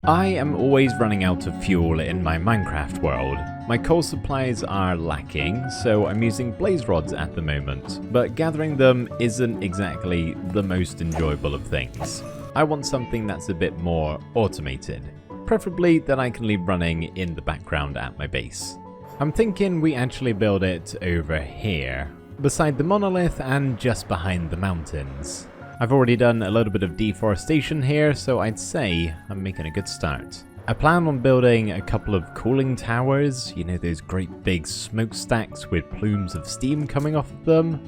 I am always running out of fuel in my Minecraft world. My coal supplies are lacking, so I'm using blaze rods at the moment, but gathering them isn't exactly the most enjoyable of things. I want something that's a bit more automated, preferably that I can leave running in the background at my base. I'm thinking we actually build it over here, beside the monolith and just behind the mountains. I've already done a little bit of deforestation here, so I'd say I'm making a good start. I plan on building a couple of cooling towers, you know, those great big smokestacks with plumes of steam coming off of them.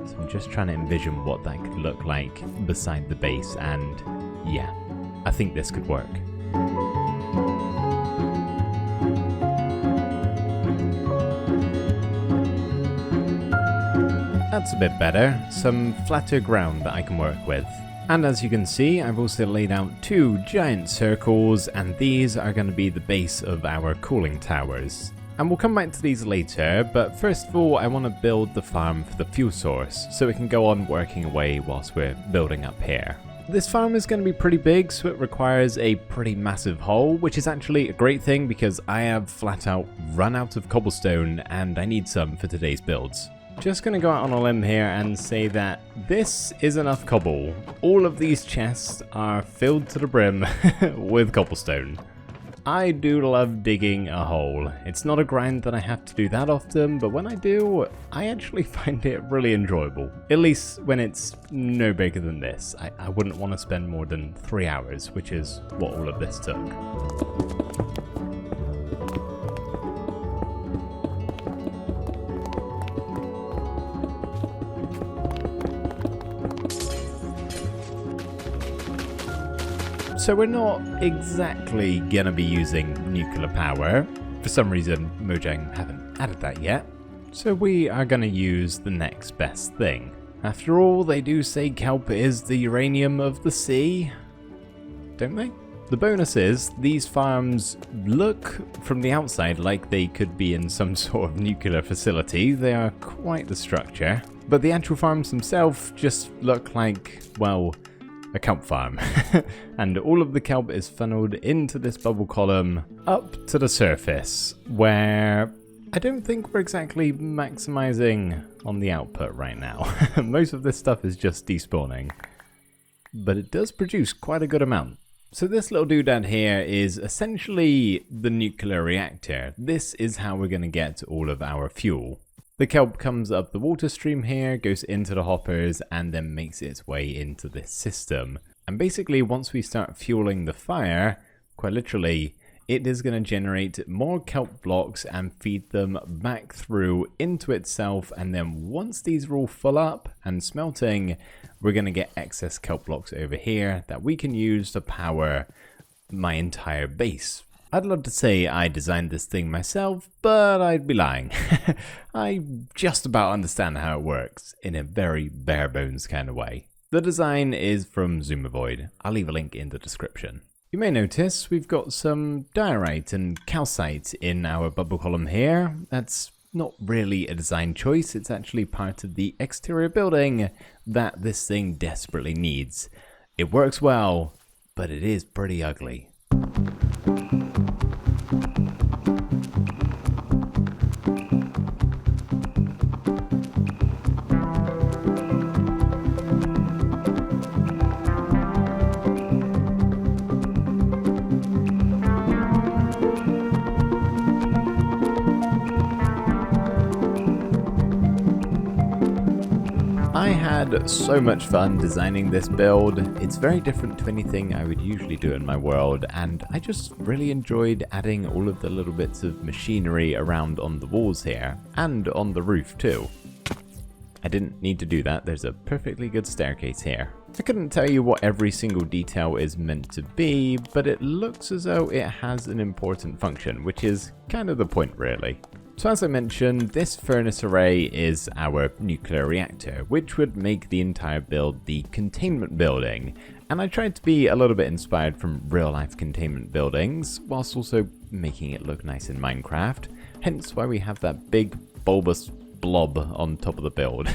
So I'm just trying to envision what that could look like beside the base, and yeah, I think this could work. That's a bit better, some flatter ground that I can work with. And as you can see, I've also laid out two giant circles, and these are going to be the base of our cooling towers. And we'll come back to these later, but first of all I want to build the farm for the fuel source, so it can go on working away whilst we're building up here. This farm is going to be pretty big, so it requires a pretty massive hole, which is actually a great thing because I have flat out run out of cobblestone and I need some for today's builds. Just gonna go out on a limb here and say that this is enough cobble. All of these chests are filled to the brim with cobblestone. I do love digging a hole. It's not a grind that I have to do that often, but when I do, I actually find it really enjoyable. At least when it's no bigger than this. I wouldn't want to spend more than 3 hours, which is what all of this took. So we're not exactly gonna be using nuclear power. For some reason, Mojang haven't added that yet. So we are gonna use the next best thing. After all, they do say kelp is the uranium of the sea, don't they? The bonus is, these farms look from the outside like they could be in some sort of nuclear facility. They are quite the structure. But the actual farms themselves just look like, well, a kelp farm. And all of the kelp is funneled into this bubble column up to the surface, where I don't think we're exactly maximizing on the output right now. Most of this stuff is just despawning, but it does produce quite a good amount. So this little doodad here is essentially the nuclear reactor. This is how we're going to get all of our fuel. The kelp comes up the water stream here, goes into the hoppers, and then makes its way into this system. And basically, once we start fueling the fire, quite literally, it is going to generate more kelp blocks and feed them back through into itself. And then once these are all full up and smelting, we're going to get excess kelp blocks over here that we can use to power my entire base. I'd love to say I designed this thing myself, but I'd be lying. I just about understand how it works in a very bare bones kind of way. The design is from Zoomovoid. I'll leave a link in the description. You may notice we've got some diorite and calcite in our bubble column here. That's not really a design choice, it's actually part of the exterior building that this thing desperately needs. It works well, but it is pretty ugly. I had so much fun designing this build. It's very different to anything I would usually do in my world, and I just really enjoyed adding all of the little bits of machinery around on the walls here, and on the roof too. I didn't need to do that, there's a perfectly good staircase here. I couldn't tell you what every single detail is meant to be, but it looks as though it has an important function, which is kind of the point really. So as I mentioned, this furnace array is our nuclear reactor, which would make the entire build the containment building. And I tried to be a little bit inspired from real life containment buildings, whilst also making it look nice in Minecraft, hence why we have that big bulbous blob on top of the build.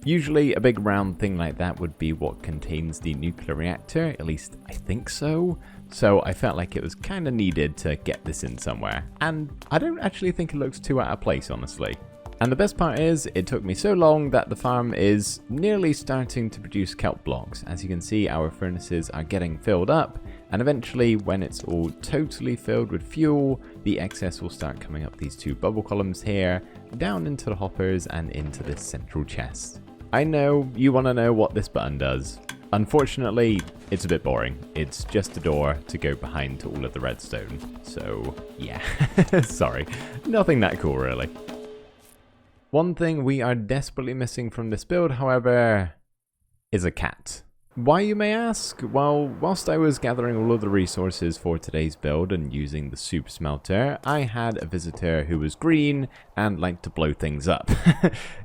Usually a big round thing like that would be what contains the nuclear reactor, at least I think so. So I felt like it was kind of needed to get this in somewhere. And I don't actually think it looks too out of place, honestly. And the best part is, it took me so long that the farm is nearly starting to produce kelp blocks. As you can see, our furnaces are getting filled up, and eventually when it's all totally filled with fuel, the excess will start coming up these two bubble columns here, down into the hoppers and into this central chest. I know you want to know what this button does. Unfortunately, it's a bit boring. It's just a door to go behind to all of the redstone. So, yeah. Sorry. Nothing that cool, really. One thing we are desperately missing from this build, however, is a cat. Why, you may ask? Well, whilst I was gathering all of the resources for today's build and using the soup smelter, I had a visitor who was green and liked to blow things up.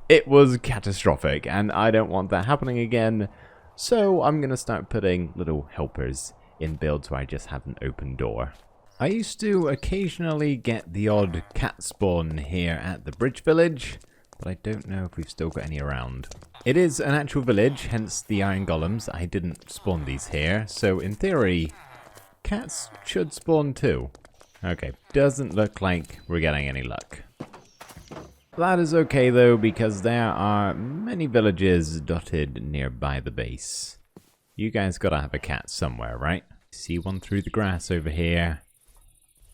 It was catastrophic, and I don't want that happening again, so I'm going to start putting little helpers in builds where I just have an open door. I used to occasionally get the odd cat spawn here at the bridge village, but I don't know if we've still got any around. It is an actual village, hence the iron golems. I didn't spawn these here, so in theory, cats should spawn too. Okay, doesn't look like we're getting any luck. That is okay though, because there are many villages dotted nearby the base. You guys gotta have a cat somewhere, right? See one through the grass over here.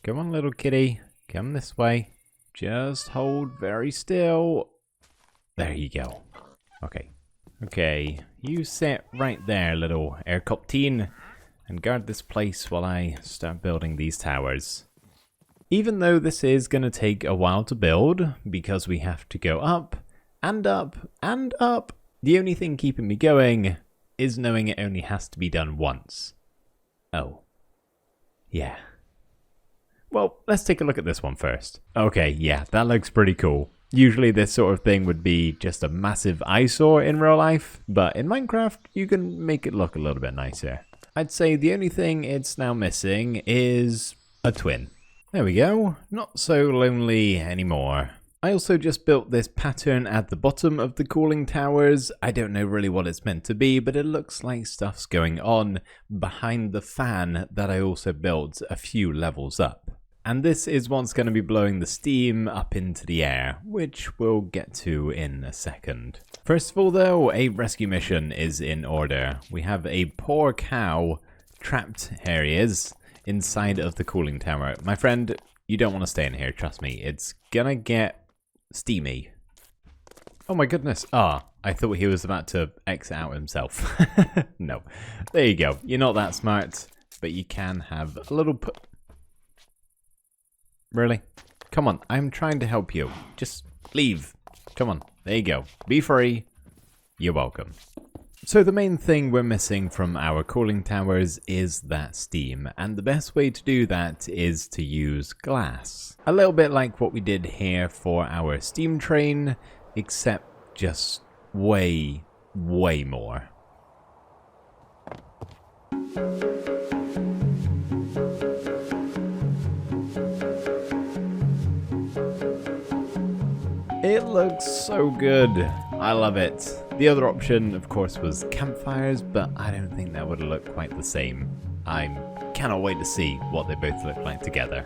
Come on, little kitty, come this way. Just hold very still. There you go. Okay, you sit right there, little aircopteen, and guard this place while I start building these towers. Even though this is going to take a while to build, because we have to go up, and up, and up, the only thing keeping me going is knowing it only has to be done once. Oh. Yeah. Well, let's take a look at this one first. Okay, yeah, that looks pretty cool. Usually this sort of thing would be just a massive eyesore in real life, but in Minecraft you can make it look a little bit nicer. I'd say the only thing it's now missing is a twin. There we go, not so lonely anymore. I also just built this pattern at the bottom of the cooling towers. I don't know really what it's meant to be, but it looks like stuff's going on behind the fan that I also built a few levels up. And this is what's going to be blowing the steam up into the air, which we'll get to in a second. First of all though, a rescue mission is in order. We have a poor cow trapped, here he is, inside of the cooling tower. My friend, you don't want to stay in here, trust me. It's gonna get steamy. Oh my goodness. I thought he was about to exit out himself. No. There you go. You're not that smart, but you can have a little Really? Come on, I'm trying to help you. Just leave. Come on, there you go. Be free. You're welcome. So the main thing we're missing from our cooling towers is that steam, and the best way to do that is to use glass. A little bit like what we did here for our steam train, except just way, way more. It looks so good. I love it. The other option, of course, was campfires, but I don't think that would look quite the same. I cannot wait to see what they both look like together.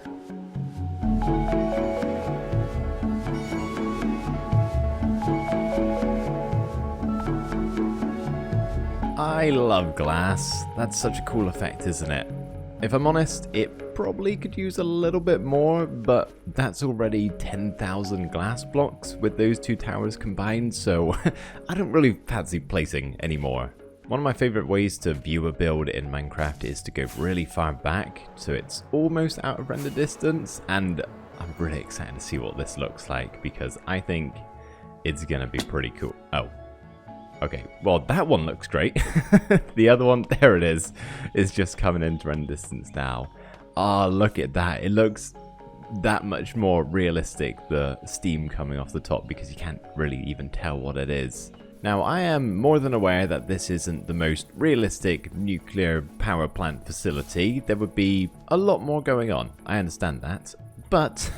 I love glass. That's such a cool effect, isn't it? If I'm honest, it probably could use a little bit more, but that's already 10,000 glass blocks with those two towers combined, so I don't really fancy placing any more. One of my favorite ways to view a build in Minecraft is to go really far back, so it's almost out of render distance, and I'm really excited to see what this looks like, because I think it's gonna be pretty cool. Oh. Okay, well that one looks great. The other one, there it is just coming into render distance now. Oh, look at that. It looks that much more realistic, the steam coming off the top, because you can't really even tell what it is. Now, I am more than aware that this isn't the most realistic nuclear power plant facility. There would be a lot more going on. I understand that. But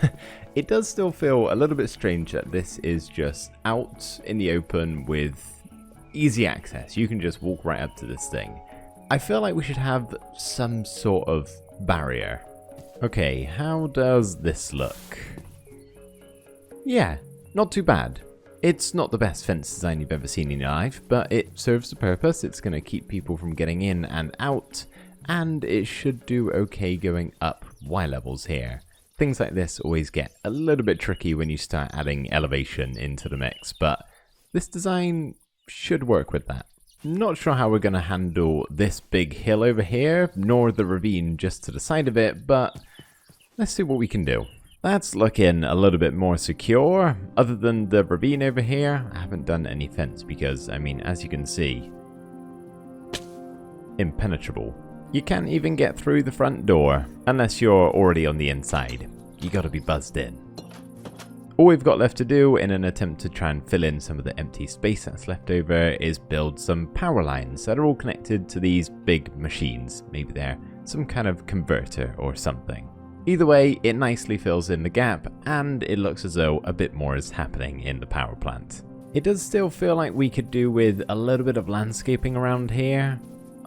it does still feel a little bit strange that this is just out in the open with easy access. You can just walk right up to this thing. I feel like we should have some sort of barrier. Okay, how does this look? Yeah, not too bad. It's not the best fence design you've ever seen in your life, but it serves a purpose. It's going to keep people from getting in and out, and it should do okay going up Y levels here. Things like this always get a little bit tricky when you start adding elevation into the mix, but this design should work with that. Not sure how we're going to handle this big hill over here, nor the ravine just to the side of it, but let's see what we can do. That's looking a little bit more secure. Other than the ravine over here, I haven't done any fence because, I mean, as you can see, impenetrable. You can't even get through the front door unless you're already on the inside. You gotta be buzzed in. All we've got left to do in an attempt to try and fill in some of the empty space that's left over is build some power lines that are all connected to these big machines. Maybe they're some kind of converter or something. Either way, it nicely fills in the gap, and it looks as though a bit more is happening in the power plant. It does still feel like we could do with a little bit of landscaping around here.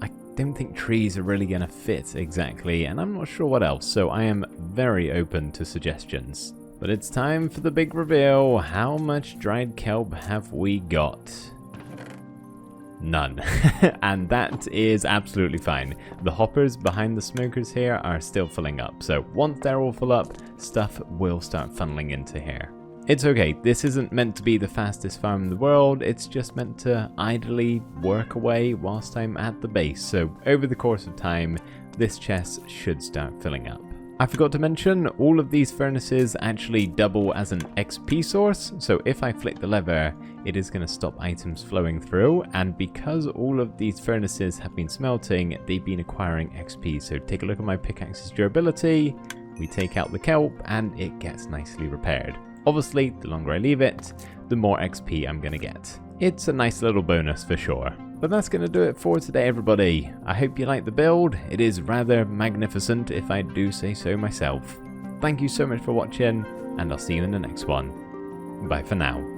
I don't think trees are really going to fit exactly, and I'm not sure what else, so I am very open to suggestions. But it's time for the big reveal. How much dried kelp have we got? None. And that is absolutely fine. The hoppers behind the smokers here are still filling up, so once they're all full up, stuff will start funneling into here. It's okay, this isn't meant to be the fastest farm in the world, it's just meant to idly work away whilst I'm at the base, so over the course of time, this chest should start filling up. I forgot to mention, all of these furnaces actually double as an XP source, so if I flick the lever, it is going to stop items flowing through, and because all of these furnaces have been smelting, they've been acquiring XP, so take a look at my pickaxe's durability, we take out the kelp, and it gets nicely repaired. Obviously, the longer I leave it, the more XP I'm going to get. It's a nice little bonus for sure. But that's going to do it for today, everybody. I hope you like the build. It is rather magnificent, if I do say so myself. Thank you so much for watching, and I'll see you in the next one. Bye for now.